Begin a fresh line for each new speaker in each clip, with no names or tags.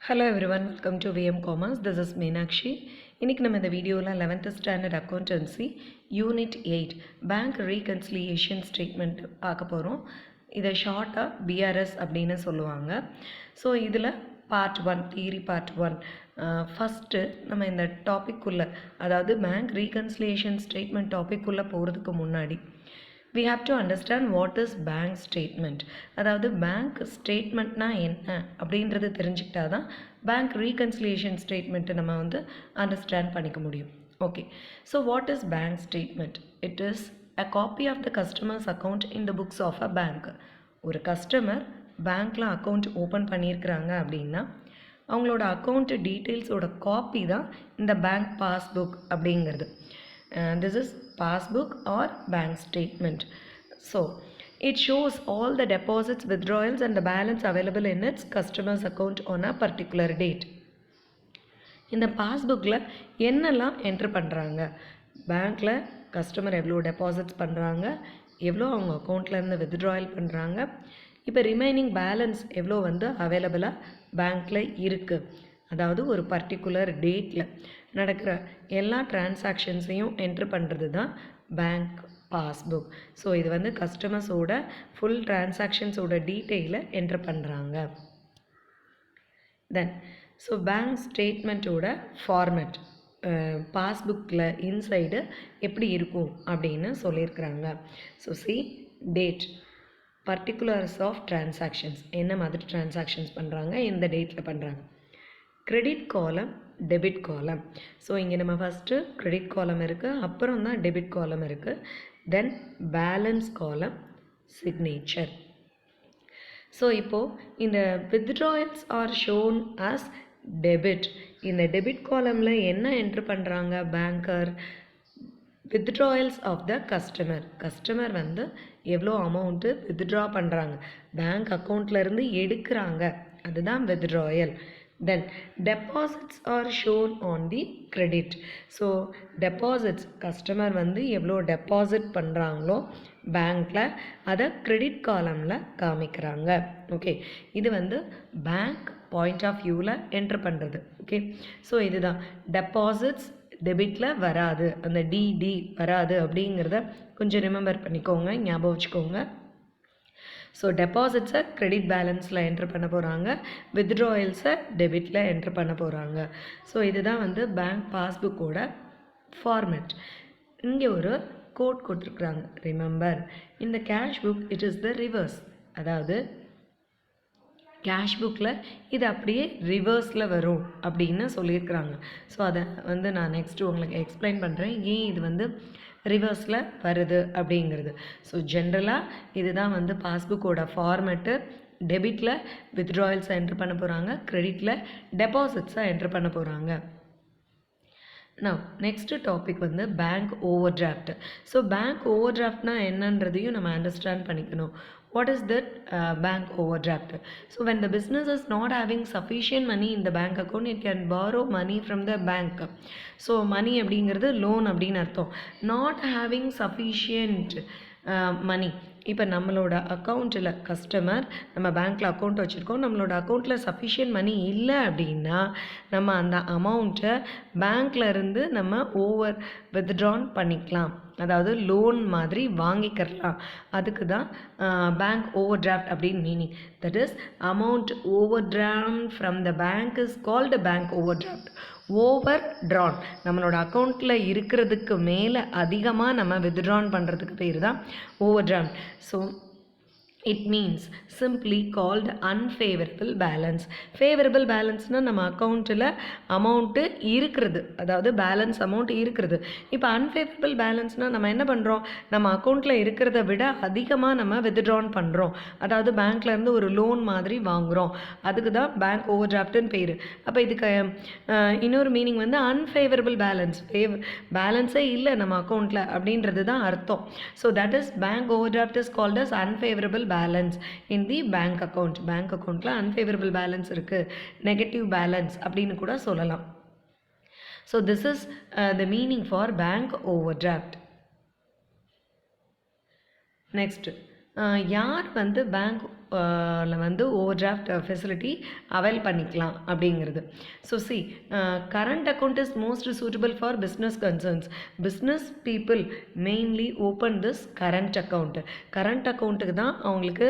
Hello everyone, welcome to VM Commerce. This is Meenakshi. இன்னைக்கு நம்ம இந்த வீடியோவில் 11th standard accountancy unit 8 bank reconciliation statement பார்க்க போகிறோம். இதை ஷார்ட்டாக பிஆர்எஸ் அப்படின்னு சொல்லுவாங்க. ஸோ இதில் பார்ட் 1 தியரி பார்ட் 1 ஃபஸ்ட்டு நம்ம இந்த டாபிக்குள்ளே, அதாவது பேங்க் ரீகன்சிலியேஷன் ஸ்டேட்மெண்ட் டாபிக்குள்ளே போகிறதுக்கு முன்னாடி we have to understand what is bank statement. அதாவது பேங்க் ஸ்டேட்மெண்ட்னா என்ன அப்படின்றது தெரிஞ்சுக்கிட்டா தான் பேங்க் ரீகன்சிலியேஷன் ஸ்டேட்மெண்ட்டை நம்ம அண்டர்ஸ்டாண்ட் பண்ணிக்க முடியும். Okay, so what is bank statement? It is a copy of the customer's account in the books of a bank. ஒரு கஸ்டமர் பேங்க்கில் அக்கௌண்ட் ஓப்பன் பண்ணியிருக்கிறாங்க அப்படின்னா அவங்களோட அக்கௌண்ட் டீட்டெயில்ஸோட காப்பி தான் இந்த பேங்க் பாஸ்புக் அப்படிங்கிறது. This is passbook or bank statement. So it shows all the deposits, withdrawals and the balance available in its customer's account on a particular date. இந்த பாஸ்புக்கில் என்னெல்லாம் enter பண்ணுறாங்க, பேங்க்கில் கஸ்டமர் எவ்வளோ deposits பண்ணுறாங்க, எவ்வளோ அவங்க அக்கௌண்ட்லேருந்து வித்ட்ராயல் பண்ணுறாங்க, இப்போ ரிமைனிங் பேலன்ஸ் எவ்வளோ அவைலபிளாக பேங்க்கில் இருக்குது, அதாவது ஒரு பர்டிகுலர் டேட்டில் நடக்கிற எல்லா டிரான்சாக்ஷன்ஸையும் என்ட்ரு பண்ணுறது தான் பேங்க் பாஸ்புக். ஸோ இது கஸ்டமர்ஸோட ஃபுல் டிரான்சாக்ஷன்ஸோட டீட்டெயிலை என்ட்ரு பண்ணுறாங்க. தென் ஸோ பேங்க் ஸ்டேட்மெண்ட்டோட ஃபார்மேட் பாஸ்புக்கில் இன்சைடு எப்படி இருக்கும் அப்படின்னு சொல்லியிருக்கிறாங்க. So see date, particulars of transactions, என்ன மாதிரி டிரான்சாக்ஷன்ஸ் பண்ணுறாங்க, எந்த டேட்டில் பண்ணுறாங்க. கிரெடிட் காலம், டெபிட் காலம். ஸோ இங்கே நம்ம ஃபஸ்ட்டு கிரெடிட் காலம் இருக்குது, அப்புறம் தான் டெபிட் காலம் இருக்குது. Then balance column, signature. So இப்போது இந்த withdrawals are shown as debit. இந்த டெபிட் காலமில் என்ன என்ட்ரு பண்ணுறாங்க banker? Withdrawals of the customer. Customer எவ்வளோ அமௌண்ட்டு வித்ட்ரா பண்ணுறாங்க, பேங்க் அக்கௌண்ட்லேருந்து எடுக்கிறாங்க, அதுதான் withdrawal. Then deposits are shown on the credit. So deposits, customer எவ்வளோ டெபாசிட் பண்ணுறாங்களோ பேங்க்கில் அதை கிரெடிட் காலமில் காமிக்கிறாங்க. ஓகே, இது பேங்க் பாயிண்ட் ஆஃப் வியூவில் என்ட்ரு பண்ணுறது. ஓகே, ஸோ இதுதான் டெபாசிட்ஸ் டெபிட்டில் வராது, அந்த டிடி வராது அப்படிங்கிறத கொஞ்சம் ரிமெம்பர் பண்ணிக்கோங்க, ஞாபகம் வச்சுக்கோங்க. ஸோ டெபாசிட்ஸை கிரெடிட் பேலன்ஸில் என்ட்ரு பண்ண போகிறாங்க, வித்ட்ராயல்ஸை டெபிட்டில் என்ட்ரு பண்ண போகிறாங்க. ஸோ இதுதான் பேங்க் பாஸ்புக்கோட ஃபார்மேட். இங்கே ஒரு கோட் கொடுத்துருக்குறாங்க, ரிமெம்பர் இந்த cash book it is the reverse. அதாவது கேஷ் புக்கில் இது அப்படியே ரிவர்ஸில் வரும் அப்படின்னு சொல்லியிருக்கிறாங்க. ஸோ அதை நான் நெக்ஸ்ட்டு உங்களுக்கு எக்ஸ்பிளைன் பண்ணுறேன், ஏன் இது ரிவர்ஸில் வருது அப்படிங்கிறது. ஸோ ஜென்ரலாக இதுதான் பாஸ்புக்கோட ஃபார்மேட்டு. டெபிட்டில் வித்ட்ராயல்ஸை என்ட்ரு பண்ண போகிறாங்க, கிரெடிட்டில் டெபாசிட்ஸை என்ட்ரு பண்ண போகிறாங்க. Now next topic bank overdraft. So bank over டிராஃப்ட்னா என்னன்றதையும் நம்ம அண்டர்ஸ்டாண்ட் பண்ணிக்கணும். What is that bank overdraft? So when the business is not having sufficient money in the bank account, it can borrow money from the bank. So money அப்படிங்கிறது loan அப்படின்னு அர்த்தம். Not having sufficient money, இப்போ நம்மளோட அக்கௌண்ட்டில் customer நம்ம பேங்க்கில் account வச்சுருக்கோம், நம்மளோட அக்கௌண்ட்டில் சஃபிஷியன்ட் மணி இல்லை அப்படின்னா நம்ம அந்த அமௌண்ட்டை பேங்க்கில் இருந்து நம்ம ஓவர் வித்ட்ரான் பண்ணிக்கலாம், அதாவது லோன் மாதிரி வாங்கிக்கலாம். அதுக்கு தான் பேங்க் ஓவர் டிராஃப்ட் அப்படின்னு meaning. That is amount overdrawn from the bank is called bank overdraft. Overdrawn, நம்மளோட அக்கௌண்ட்டில் இருக்கிறதுக்கு மேலே அதிகமாக நம்ம வித்ட்ரான் பண்ணுறதுக்கு பேர் தான் overdrawn. So it means simply called unfavourable balance. Favourable பேலன்ஸ்னால் நம்ம அக்கௌண்ட்டில் அமௌண்ட்டு இருக்கிறது, அதாவது பேலன்ஸ் அமௌண்ட் இருக்கிறது. இப்போ அன்ஃபேவரபிள் பேலன்ஸ்னால் நம்ம என்ன பண்ணுறோம், நம்ம அக்கௌண்ட்டில் இருக்கிறத விட அதிகமாக நம்ம வித்ட்ரான் பண்ணுறோம், அதாவது பேங்க்லேருந்து ஒரு லோன் மாதிரி வாங்குகிறோம், அதுக்கு தான் பேங்க் ஓவர் டிராஃப்ட்னு பேர். அப்போ இதுக்கு இன்னொரு மீனிங் அன்ஃபேவரபிள் பேலன்ஸ், பேலன்ஸே இல்லை நம்ம அக்கௌண்ட்டில் அப்படின்றது தான் அர்த்தம். So that is bank overdraft is called as unfavourable balance in the bank account. Bank அக்கௌண்ட்டில் அன்ஃபேவரபிள் பேலன்ஸ் இருக்குது, நெகட்டிவ் பேலன்ஸ் அப்படின்னு கூட சொல்லலாம். So this is the meaning for bank overdraft. Next, யார் பேங்க் வந்து overdraft facility avail பண்ணிக்கலாம் அப்படிங்கிறது. So see current account is most suitable for business concerns. Business people mainly open this current account. Current அக்கௌண்ட்டுக்கு தான் அவங்களுக்கு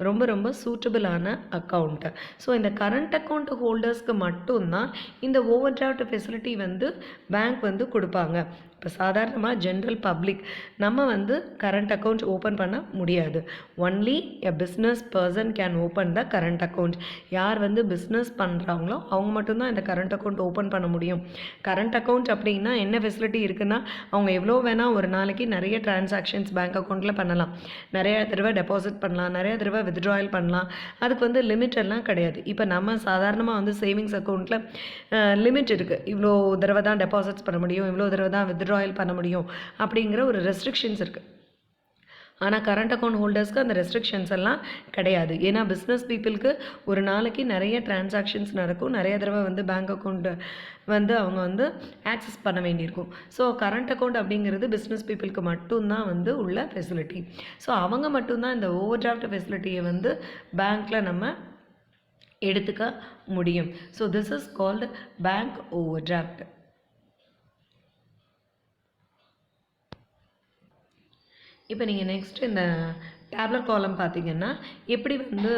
ரொம்ப ரொம்ப சூட்டபிளான account. So இந்த கரண்ட் அக்கௌண்ட் ஹோல்டர்ஸ்க்கு மட்டும்தான் இந்த ஓவர் டிராஃப்ட் ஃபெசிலிட்டி வந்து பேங்க் வந்து கொடுப்பாங்க. இப்போ சாதாரணமாக ஜென்ரல் பப்ளிக் நம்ம வந்து கரண்ட் அக்கௌண்ட் ஓப்பன் பண்ண முடியாது. Only a business person can open the current account. யார் வந்து பிஸ்னஸ் பண்ணுறாங்களோ அவங்க மட்டும்தான் இந்த கரண்ட் அக்கௌண்ட் ஓப்பன் பண்ண முடியும். கரண்ட் அக்கௌண்ட் அப்படின்னா என்ன ஃபெசிலிட்டி இருக்குன்னா, அவங்க எவ்வளோ வேணால் ஒரு நாளைக்கு நிறைய டிரான்சாக்ஷன்ஸ் பேங்க் அக்கௌண்ட்டில் பண்ணலாம், நிறைய தடவை டெபாசிட் பண்ணலாம், நிறைய தடவை வித்ட்ராயல் பண்ணலாம். அதுக்கு வந்து லிமிட் எல்லாம் கிடையாது. இப்போ நம்ம சாதாரணமாக வந்து சேவிங்ஸ் அக்கௌண்ட்டில் லிமிட் இருக்குது, இவ்வளோ தடவை தான் டெபாசிட்ஸ் பண்ண முடியும், இவ்வளோ தடவை தான் வித்ட்ராயல் பண்ண முடியும் அப்படிங்கிற ஒரு ரெஸ்ட்ரிக்ஷன்ஸ் இருக்குது. ஆனால் கரண்ட் அக்கௌண்ட் ஹோல்டர்ஸ்க்கு அந்த ரெஸ்ட்ரிக்ஷன்ஸ் எல்லாம் கிடையாது. ஏன்னா பிஸ்னஸ் பீப்புளுக்கு ஒரு நாளைக்கு நிறைய டிரான்சாக்ஷன்ஸ் நடக்கும், நிறைய தடவை வந்து பேங்க் அக்கௌண்ட்டை வந்து அவங்க வந்து ஆக்சஸ் பண்ண வேண்டியிருக்கும். ஸோ கரண்ட் அக்கௌண்ட் அப்படிங்கிறது பிஸ்னஸ் பீப்புளுக்கு மட்டும்தான் வந்து உள்ள ஃபெசிலிட்டி. ஸோ அவங்க மட்டும்தான் இந்த ஓவர் டிராஃப்ட் ஃபெசிலிட்டியை வந்து பேங்க்கில் நம்ம எடுத்துக்க முடியும். So this is called bank over draft. இப்போ நீங்கள் நெக்ஸ்ட் இந்த டேப்லர் காலம் பார்த்தீங்கன்னா எப்படி வந்து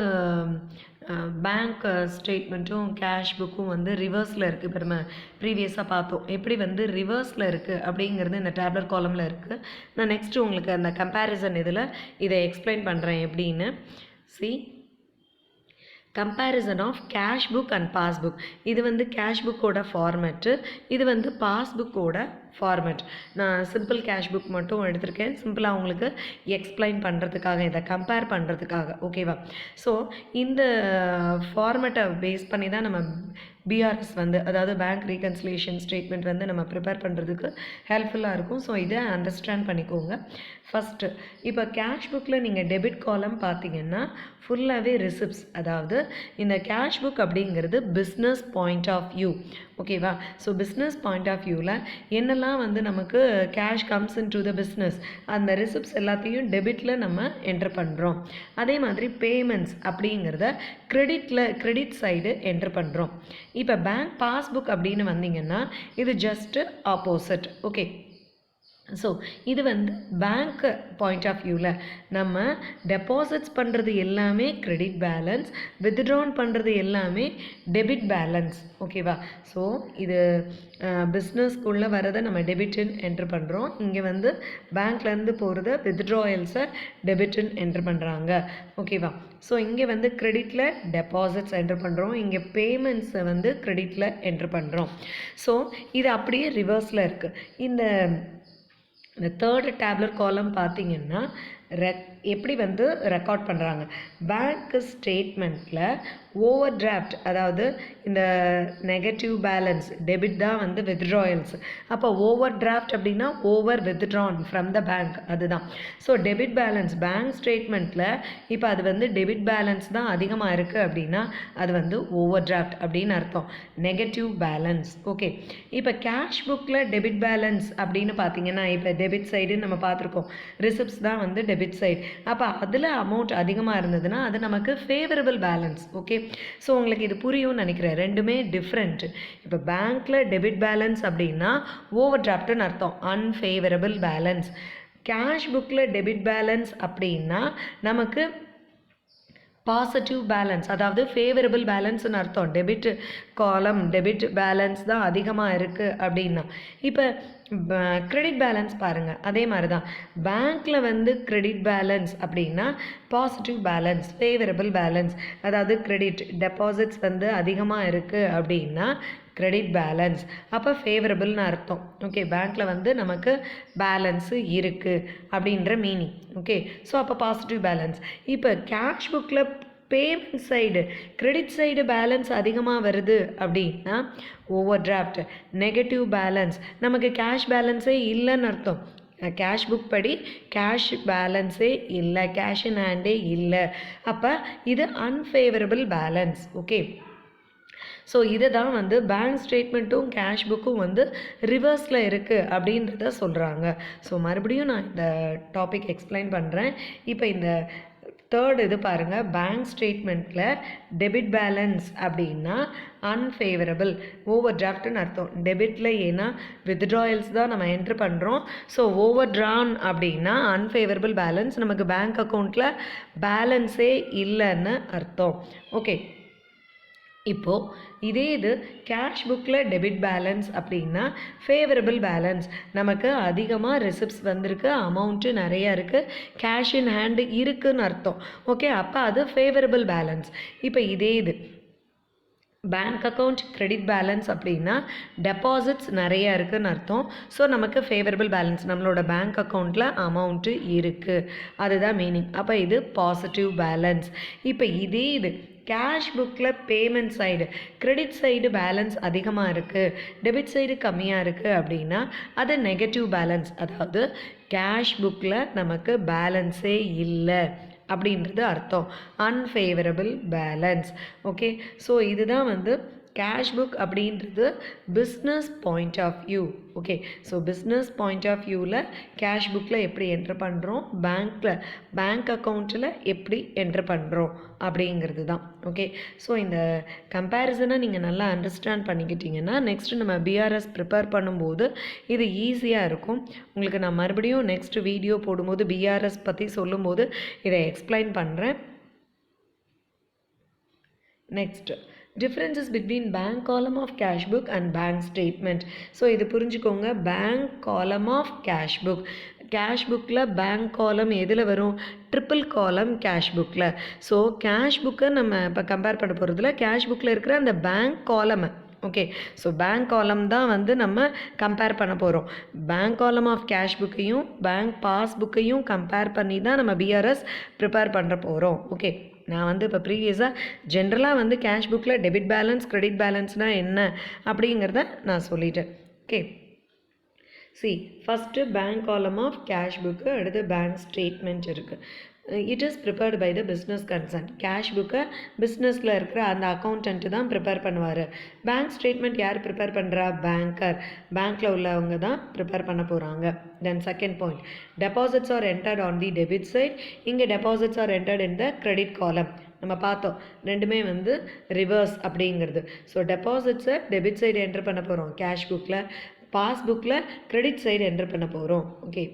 பேங்க் ஸ்டேட்மெண்ட்டும் கேஷ் புக்கும் வந்து ரிவர்ஸில் இருக்குது. இப்போ நம்ம ப்ரீவியஸாக பார்த்தோம் எப்படி வந்து ரிவர்ஸில் இருக்குது அப்படிங்கிறது இந்த டேப்லர் காலமில் இருக்குது. நான் நெக்ஸ்ட்டு உங்களுக்கு அந்த கம்பேரிசன் இதில் இதை எக்ஸ்பிளைன் பண்ணுறேன் எப்படின்னு. See comparison of cash book and passbook. இது வந்து கேஷ் புக்கோட ஃபார்மேட்டு, இது வந்து பாஸ்புக்கோட ஃபார்மேட். நான் சிம்பிள் கேஷ் புக் மட்டும் எடுத்திருக்கேன், சிம்பிளாக உங்களுக்கு எக்ஸ்பிளைன் பண்ணுறதுக்காக, இதை கம்பேர் பண்ணுறதுக்காக. ஓகேவா? ஸோ இந்த ஃபார்மேட்டை பேஸ் பண்ணி தான் நம்ம பிஆர்எஸ் வந்து, அதாவது பேங்க் ரீகன்சிலியேஷன் ஸ்டேட்மெண்ட் வந்து நம்ம ப்ரிப்பேர் பண்ணுறதுக்கு ஹெல்ப்ஃபுல்லாக இருக்கும். ஸோ இதை அண்டர்ஸ்டாண்ட் பண்ணிக்கோங்க. ஃபஸ்ட்டு இப்போ கேஷ் புக்கில் நீங்கள் டெபிட் காலம் பார்த்தீங்கன்னா ஃபுல்லாகவே ரிசிப்ட்ஸ். அதாவது இந்த கேஷ் புக் அப்படிங்கிறது பிஸ்னஸ் பாயிண்ட் ஆஃப் வியூ. ஓகேவா? ஸோ பிஸ்னஸ் பாயிண்ட் ஆஃப் வியூவில் என்னெல்லாம் வந்து நமக்கு cash comes in to the business, அந்த ரிசிப்ட்ஸ் எல்லாத்தையும் டெபிட்டில் நம்ம என்ட்ரு பண்ணுறோம். அதே மாதிரி பேமெண்ட்ஸ் அப்படிங்கிறத கிரெடிட் சைடு என்ட்ரு பண்ணுறோம். இப்போ பேங்க் பாஸ்புக் அப்படின்னு வந்தீங்கன்னா இது ஜஸ்ட்டு ஆப்போசிட். ஓகே, ஸோ இது வந்து பேங்க் பாயிண்ட் ஆஃப் வியூவில் நம்ம டெபாசிட்ஸ் பண்ணுறது எல்லாமே கிரெடிட் பேலன்ஸ், வித்ட்ரான் பண்ணுறது எல்லாமே டெபிட் பேலன்ஸ். ஓகேவா? ஸோ இது பிஸ்னஸ்க்குள்ளே வரதை நம்ம டெபிட்னு என்ட்ரு பண்ணுறோம், இங்கே வந்து பேங்க்லேருந்து போகிறத வித்ட்ராயல்ஸை டெபிட்னு என்ட்ரு பண்ணுறாங்க. ஓகேவா? ஸோ இங்கே வந்து கிரெடிட்டில் டெபாசிட்ஸ் என்ட்ரு பண்ணுறோம், இங்கே பேமெண்ட்ஸை வந்து கிரெடிட்டில் என்ட்ரு பண்ணுறோம். ஸோ இது அப்படியே ரிவர்ஸில் இருக்குது. இந்த தேர்டு டேப்லர் காலம் பார்த்தீங்கன்னா எப்படி வந்து ரெக்கார்ட் பண்ணுறாங்க. பேங்க் ஸ்டேட்மெண்ட்டில் ஓவர் டிராஃப்ட், அதாவது இந்த நெகட்டிவ் பேலன்ஸ் டெபிட் தான் வந்து வித்ட்ராயல்ஸ். அப்போ ஓவர் டிராஃப்ட் அப்படின்னா over withdrawn from the bank, அதுதான். ஸோ டெபிட் பேலன்ஸ் பேங்க் ஸ்டேட்மெண்ட்டில் இப்போ அது வந்து டெபிட் பேலன்ஸ் தான் அதிகமாக இருக்குது அப்படின்னா அது வந்து ஓவர் டிராஃப்ட் அப்படின்னு அர்த்தம், நெகட்டிவ் பேலன்ஸ். ஓகே, இப்போ கேஷ் புக்கில் டெபிட் பேலன்ஸ் அப்படின்னு பார்த்தீங்கன்னா இப்போ டெபிட் சைடுன்னு நம்ம பார்த்துருக்கோம், ரிசிப்ட்ஸ் தான் வந்து டெபிட் சைடு. அப்போ அதில் அமௌண்ட் அதிகமாக இருந்ததுன்னா அது நமக்கு ஃபேவரபிள் பேலன்ஸ். ஓகே, ஸோ உங்களுக்கு இது புரியும்னு நினைக்கிறேன். ரெண்டுமே டிஃப்ரெண்ட். இப்போ பேங்க்கில் டெபிட் பேலன்ஸ் அப்படின்னா ஓவர் டிராஃப்ட்னு அர்த்தம், அன்ஃபேவரபிள் பேலன்ஸ். கேஷ் புக்கில் டெபிட் பேலன்ஸ் அப்படின்னா நமக்கு பாசிட்டிவ் பேலன்ஸ், அதாவது ஃபேவரபிள் பேலன்ஸ்னு அர்த்தம். டெபிட் காலம் டெபிட் பேலன்ஸ் தான் அதிகமாக இருக்குது அப்படின்னா. இப்போ கிரெடிட் பேலன்ஸ் பாருங்கள், அதே மாதிரி தான். பேங்க்கில் வந்து கிரெடிட் பேலன்ஸ் அப்படின்னா பாசிட்டிவ் பேலன்ஸ், ஃபேவரபிள் பேலன்ஸ், அதாவது கிரெடிட் டெபாசிட்ஸ் வந்து அதிகமாக இருக்குது அப்படின்னா கிரெடிட் பேலன்ஸ், அப்போ ஃபேவரபிள்னு அர்த்தம். ஓகே, பேங்க்கில் வந்து நமக்கு பேலன்ஸு இருக்குது அப்படின்ற மீனிங். ஓகே, ஸோ அப்போ பாசிட்டிவ் பேலன்ஸ். இப்போ கேஷ் புக்கில் payment side credit side balance அதிகமாக வருது அப்படின்னா ஓவர் டிராஃப்ட், நெகட்டிவ் பேலன்ஸ், நமக்கு கேஷ் பேலன்ஸே இல்லைன்னு அர்த்தம். கேஷ் புக் படி கேஷ் பேலன்ஸே இல்லை, கேஷ் இன் ஹேண்டே இல்லை, அப்போ இது அன்ஃபேவரபிள் பேலன்ஸ். ஓகே, ஸோ இதை தான் வந்து பேங்க் ஸ்டேட்மெண்ட்டும் கேஷ் புக்கும் வந்து ரிவர்ஸில் இருக்குது அப்படின்றத சொல்கிறாங்க. ஸோ மறுபடியும் நான் இந்த டாபிக் எக்ஸ்பிளைன் பண்ணுறேன். இப்போ இந்த தேர்ட் இது பாருங்கள், பேங்க் ஸ்டேட்மெண்ட்டில் டெபிட் பேலன்ஸ் அப்படின்னா அன்ஃபேவரபிள், ஓவர் டிராஃப்ட்னு அர்த்தம். டெபிட்டில் ஏன்னா வித்ட்ராயல்ஸ் தான் நம்ம என்ட்ரு பண்ணுறோம். ஸோ ஓவர் ட்ரான் அப்படின்னா அன்ஃபேவரபிள் பேலன்ஸ், நமக்கு பேங்க் அக்கௌண்ட்டில் பேலன்ஸே இல்லைன்னு அர்த்தம். ஓகே, இப்போது இதே இது கேஷ் புக்கில் டெபிட் பேலன்ஸ் அப்படின்னா ஃபேவரபிள் பேலன்ஸ், நமக்கு அதிகமாக ரிசிப்ட்ஸ் வந்திருக்கு, அமௌண்ட்டு நிறையா இருக்குது, கேஷ் இன் ஹேண்டு இருக்குதுன்னு அர்த்தம். ஓகே, அப்போ அது ஃபேவரபிள் பேலன்ஸ். இப்போ இதே இது பேங்க் அக்கௌண்ட் கிரெடிட் பேலன்ஸ் அப்படின்னா டெபாசிட்ஸ் நிறையா இருக்குதுன்னு அர்த்தம். ஸோ நமக்கு ஃபேவரபிள் பேலன்ஸ், நம்மளோட பேங்க் அக்கௌண்ட்டில் அமௌண்ட்டு இருக்குது, அதுதான் மீனிங். அப்போ இது பாசிட்டிவ் பேலன்ஸ். இப்போ இதே இது கேஷ் புக்கில் payment side, credit side balance அதிகமாக இருக்குது, டெபிட் சைடு கம்மியாக இருக்குது அப்படின்னா அது நெகட்டிவ் பேலன்ஸ், அதாவது கேஷ் புக்கில் நமக்கு பேலன்ஸே இல்லை அப்படின்றது அர்த்தம், அன்ஃபேவரபிள் பேலன்ஸ். ஓகே, ஸோ இதுதான் வந்து கேஷ் புக் அப்படின்றது business point of view. Okay, so business point of வியூவில் கேஷ் புக்கில் எப்படி என்ட்ரு பண்ணுறோம், பேங்க் அக்கௌண்ட்டில் எப்படி என்ட்ரு பண்ணுறோம் அப்படிங்கிறது தான். ஓகே, ஸோ இந்த கம்பேரிசனை நீங்கள் நல்லா அண்டர்ஸ்டாண்ட் பண்ணிக்கிட்டிங்கன்னா நெக்ஸ்ட்டு நம்ம பிஆர்எஸ் ப்ரிப்பேர் பண்ணும்போது இது ஈஸியாக இருக்கும் உங்களுக்கு. நான் மறுபடியும் நெக்ஸ்ட் வீடியோ போடும்போது பிஆர்எஸ் பற்றி சொல்லும்போது இதை எக்ஸ்பிளைன் பண்ணுறேன். Next, differences between bank column of cash book and bank statement. So இது புரிஞ்சுக்கோங்க, bank column of cash book, cash புக்கில் பேங்க் காலம் எதில் வரும், ட்ரிபிள் காலம் கேஷ் புக்கில். ஸோ கேஷ் புக்கை நம்ம இப்போ கம்பேர் பண்ண போகிறதுல கேஷ் புக்கில் இருக்கிற அந்த பேங்க் காலமை, ஓகே, ஸோ பேங்க் காலம் தான் வந்து நம்ம கம்பேர் பண்ண போகிறோம். பேங்க் காலம் ஆஃப் கேஷ் புக்கையும் பேங்க் பாஸ்புக்கையும் கம்பேர் பண்ணி தான் நம்ம பிஆர்எஸ் ப்ரிப்பேர் பண்ணுற போகிறோம். ஓகே, நான் வந்து இப்போ ப்ரீவியஸாக ஜென்ரலாக வந்து கேஷ் புக்கில் டெபிட் பேலன்ஸ் கிரெடிட் பேலன்ஸ்னால் என்ன அப்படிங்கிறத நான் சொல்லிட்டேன். Okay, first bank column of cash book, அடுத்து பேங்க் ஸ்டேட்மெண்ட் இருக்குது. It is prepared by the business concern. Cash புக்கை பிஸ்னஸில் இருக்கிற அந்த அக்கௌண்டன்ட்டு தான் ப்ரிப்பேர் பண்ணுவார். பேங்க் ஸ்டேட்மெண்ட் யார் ப்ரிப்பேர் பண்ணுறா, பேங்கர், பேங்க்கில் உள்ளவங்க தான் ப்ரிப்பேர் பண்ண போகிறாங்க. Then second point, deposits are entered on the debit side. இங்கே deposits are entered in the credit column. நம்ம பார்த்தோம் ரெண்டுமே வந்து ரிவர்ஸ் அப்படிங்கிறது. ஸோ டெபாசிட்ஸை டெபிட் சைடு என்ட்ரு பண்ண போகிறோம் கேஷ் புக்கில், பாஸ்புக்கில் கிரெடிட் சைடு என்ட்ரு பண்ண போகிறோம். ஓகே,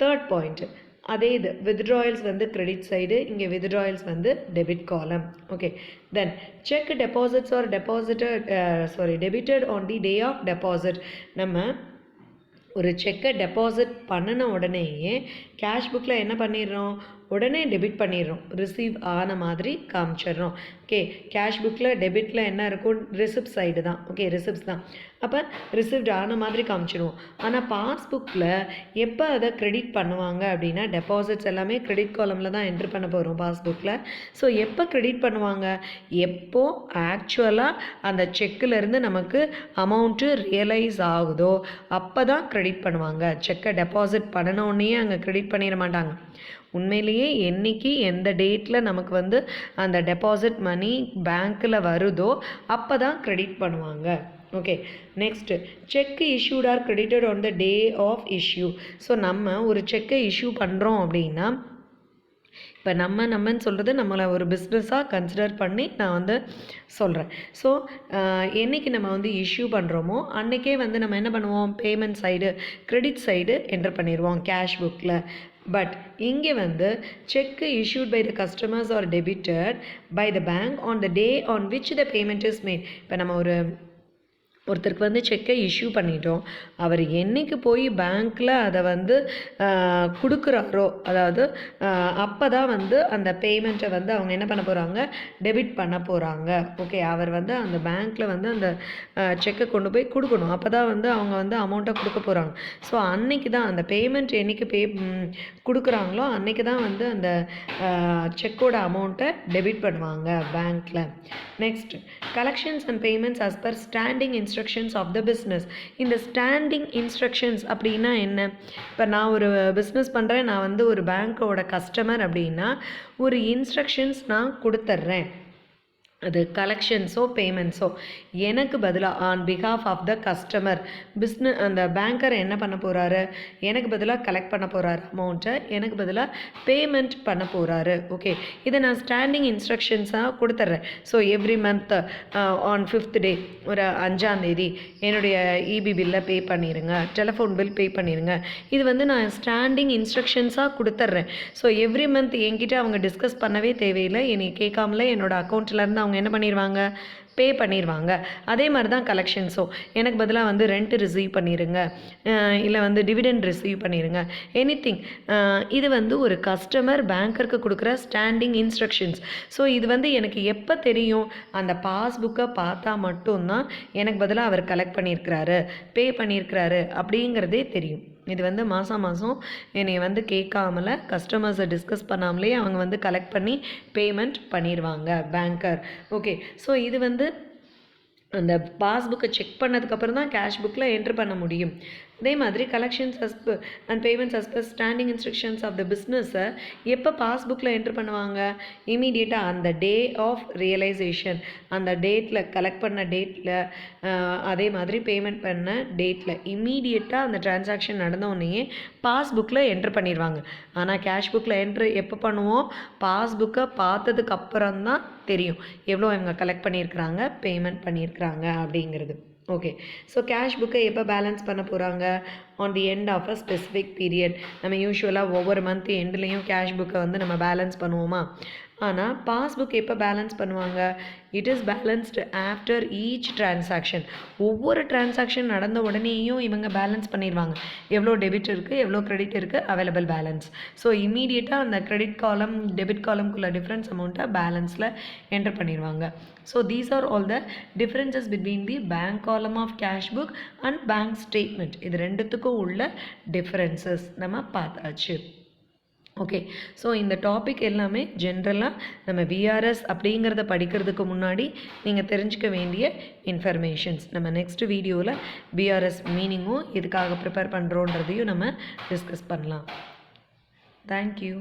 தேர்ட் பாயிண்ட், அதே இது வித்ட்ராயல்ஸ் வந்து கிரெடிட் சைடு, இங்கே வித்ட்ராயல்ஸ் வந்து debit column. Okay, then cheque deposits are debited on the day of deposit. நம்ம ஒரு செக்கை டெபாசிட் பண்ணின உடனேயே கேஷ் புக்கில் என்ன பண்ணிடுறோம், உடனே டெபிட் பண்ணிடுறோம், ரிசீவ் ஆன மாதிரி காமிச்சிடுறோம். ஓகே, கேஷ் புக்கில் டெபிட்டில் என்ன இருக்கும், ரிசிப்ட் சைடு தான். ஓகே, ரிசிப்ட்ஸ் தான், அப்போ ரிசிப்ட் ஆன மாதிரி காமிச்சிடுவோம். ஆனால் பாஸ்புக்கில் எப்போ அதை கிரெடிட் பண்ணுவாங்க அப்படின்னா டெபாசிட்ஸ் எல்லாமே கிரெடிட் காலமில் தான் என்ட்ரு பண்ண போகிறோம் பாஸ்புக்கில். ஸோ எப்போ கிரெடிட் பண்ணுவாங்க, எப்போ ஆக்சுவலாக அந்த செக்கிலேருந்து நமக்கு அமௌண்ட்டு ரியலைஸ் ஆகுதோ அப்போ தான் கிரெடிட் பண்ணுவாங்க. செக்கை டெபாசிட் பண்ணனோடனே அங்கே கிரெடிட் பண்ணிட மாட்டாங்க. உண்மையிலேயே என்றைக்கு எந்த டேட்டில் நமக்கு வந்து அந்த டெபாசிட் மணி பேங்க்கில் வருதோ அப்போ தான் கிரெடிட் பண்ணுவாங்க. Okay, next, cheque issued are credited on the day of issue. So நம்ம ஒரு செக்கை இஷ்யூ பண்ணுறோம் அப்படின்னா, இப்போ நம்மன்னு சொல்கிறது நம்மளை ஒரு பிஸ்னஸாக கன்சிடர் பண்ணி நான் வந்து சொல்கிறேன். ஸோ என்றைக்கு நம்ம வந்து இஷ்யூ பண்ணுறோமோ அன்றைக்கே வந்து நம்ம என்ன பண்ணுவோம், payment side credit side enter பண்ணிடுவோம் கேஷ் புக்கில். பட் இங்கே வந்து check issued by the customers or debited by the bank on the day on which the payment is made. இப்போ நம்ம ஒருத்தருக்கு வந்து செக்கை இஷ்யூ பண்ணிட்டோம், அவர் என்றைக்கு போய் பேங்க்கில் அதை வந்து கொடுக்குறாரோ, அதாவது அப்போ தான் வந்து அந்த பேமெண்ட்டை வந்து அவங்க என்ன பண்ண போகிறாங்க, டெபிட் பண்ண போகிறாங்க. ஓகே, அவர் வந்து அந்த பேங்க்கில் வந்து அந்த செக்கை கொண்டு போய் கொடுக்கணும், அப்போ தான் வந்து அவங்க வந்து அமௌண்ட்டை கொடுக்க போகிறாங்க. ஸோ அன்றைக்கி தான் அந்த பேமெண்ட் என்றைக்கு கொடுக்குறாங்களோ அன்றைக்கி தான் வந்து அந்த செக்கோட அமௌண்ட்டை டெபிட் பண்ணுவாங்க பேங்க்கில். Next, collections and payments as per standing instructions of the business. இந்த ஸ்டாண்டிங் இன்ஸ்ட்ரக்ஷன்ஸ் அப்படின்னா என்ன, இப்போ நான் ஒரு பிஸ்னஸ் பண்ணுறேன், நான் வந்து ஒரு பேங்க்கோட கஸ்டமர் அப்படின்னா ஒரு இன்ஸ்ட்ரக்ஷன்ஸ் நான் கொடுத்துட்றேன். அது கலெக்ஷன்ஸோ பேமெண்ட்ஸோ எனக்கு பதிலாக on behalf of the customer அந்த பேங்கர் என்ன பண்ண போகிறாரு, எனக்கு பதிலாக கலெக்ட் பண்ண போகிறாரு அமௌண்ட்டை, எனக்கு பதிலாக பேமெண்ட் பண்ண போகிறாரு. ஓகே, இதை நான் ஸ்டாண்டிங் இன்ஸ்ட்ரக்ஷன்ஸாக கொடுத்துட்றேன். So every month on 5th டே ஒரு 5ஆம் தேதி என்னுடைய இபி பில்லை பே பண்ணிடுங்க, டெலிஃபோன் பில் பே பண்ணிடுங்க. இது வந்து நான் ஸ்டாண்டிங் இன்ஸ்ட்ரக்ஷன்ஸாக கொடுத்துட்றேன். ஸோ எவ்ரி மந்த் என்கிட்ட அவங்க டிஸ்கஸ் பண்ணவே தேவையில்லை, என்னை கேட்காமலே என்னோட அக்கௌண்ட்லேருந்து அவங்க என்ன பண்ணிடுவாங்க, பே பண்ணிடுவாங்க. அதே மாதிரி தான் கலெக்ஷன்ஸோ எனக்கு பதிலாக வந்து ரெண்ட் ரிசீவ் பண்ணிடுங்க, இல்லை வந்து டிவிடெண்ட் ரிசீவ் பண்ணிடுங்க, எனிதிங். இது வந்து ஒரு கஸ்டமர் பேங்கருக்கு கொடுக்குற ஸ்டாண்டிங் இன்ஸ்ட்ரக்ஷன்ஸ். ஸோ இது வந்து எனக்கு எப்போ தெரியும், அந்த பாஸ்புக்கை பார்த்தா மட்டும்தான் எனக்கு பதிலாக அவர் கலெக்ட் பண்ணியிருக்கிறாரு, பே பண்ணியிருக்கிறாரு அப்படிங்கிறதே தெரியும். இது வந்து மாதம் என்னை வந்து கேட்காமல கஸ்டமர்ஸை டிஸ்கஸ் பண்ணாமலே அவங்க வந்து கலெக்ட் பண்ணி பேமெண்ட் பண்ணிடுவாங்க பேங்கர். ஓகே, ஸோ இது வந்து அந்த பாஸ்புக்கை செக் பண்ணதுக்கப்புறம் தான் கேஷ் புக்கில் என்ட்ரு பண்ண முடியும். அதே மாதிரி collections and payments as per standing instructions of the பிஸ்னஸை எப்போ பாஸ்புக்கில் என்ட்ரு பண்ணுவாங்க, இமீடியட்டாக அந்த டே ஆஃப் ரியலைசேஷன், அந்த டேட்டில் கலெக்ட் பண்ண டேட்டில், அதே மாதிரி பேமெண்ட் பண்ண டேட்டில் இமீடியட்டாக அந்த டிரான்சாக்ஷன் நடந்தோடனேயே பாஸ்புக்கில் என்ட்ரு பண்ணிடுவாங்க. ஆனால் கேஷ் புக்கில் என்ட்ரு எப்போ பண்ணுவோம், பாஸ்புக்கை பார்த்ததுக்கு அப்புறம் தான் தெரியும் எவ்வளோ இவங்க கலெக்ட் பண்ணியிருக்கிறாங்க, பேமெண்ட் பண்ணியிருக்கிறாங்க அப்படிங்கிறது. ஓகே, ஸோ கேஷ் புக்கை எப்போ பேலன்ஸ் பண்ண போகிறாங்க, on the end of a specific period. நம்ம யூஸ்வலாக ஒவ்வொரு மந்த் எண்ட்லேயும் கேஷ் புக்கை வந்து நம்ம பேலன்ஸ் பண்ணுவோமா, ஆனால் பாஸ்புக் எப்போ பேலன்ஸ் பண்ணுவாங்க, it is balanced after each transaction. ஒவ்வொரு டிரான்சாக்ஷன் நடந்த உடனேயும் இவங்க பேலன்ஸ் பண்ணிடுவாங்க, எவ்வளோ டெபிட் இருக்குது, எவ்வளோ கிரெடிட் இருக்குது, அவைலபிள் பேலன்ஸ். ஸோ இமீடியட்டாக அந்த கிரெடிட் காலம் டெபிட் காலம்குள்ள டிஃப்ரென்ஸ் அமௌண்ட்டை பேலன்ஸில் என்டர் பண்ணிடுவாங்க. So these are all the differences between the bank column of cash book and bank statement. இது ரெண்டுத்துக்கும் உள்ள டிஃப்ரென்சஸ் நம்ம பார்த்தாச்சு. ஓகே, ஸோ இந்த டாபிக் எல்லாமே ஜென்ரலாக நம்ம விஆர்எஸ் அப்படிங்கிறத படிக்கிறதுக்கு முன்னாடி நீங்கள் தெரிஞ்சுக்க வேண்டிய இன்ஃபர்மேஷன்ஸ். நம்ம நெக்ஸ்ட் வீடியோவில் விஆர்எஸ் மீனிங்கும் எதுக்காக ப்ரிப்பேர் பண்ணுறோன்றதையும் நம்ம டிஸ்கஸ் பண்ணலாம். தேங்க்யூ.